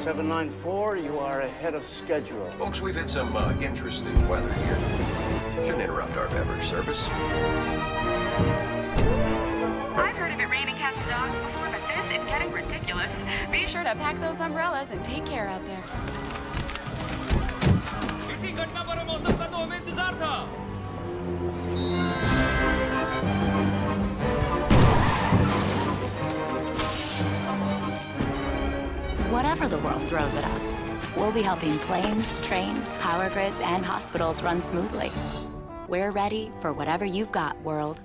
794, you are ahead of schedule. Folks, we've had some interesting weather here. Shouldn't interrupt our beverage service. I've heard of it raining cats and dogs before, but this is getting ridiculous. Be sure to pack those umbrellas and take care out there. इसी घटना पर मौसम का तो हमें इंतजार था। Whatever the world throws at us, we'll be helping planes, trains, power grids, and hospitals run smoothly. We're ready for whatever you've got, world.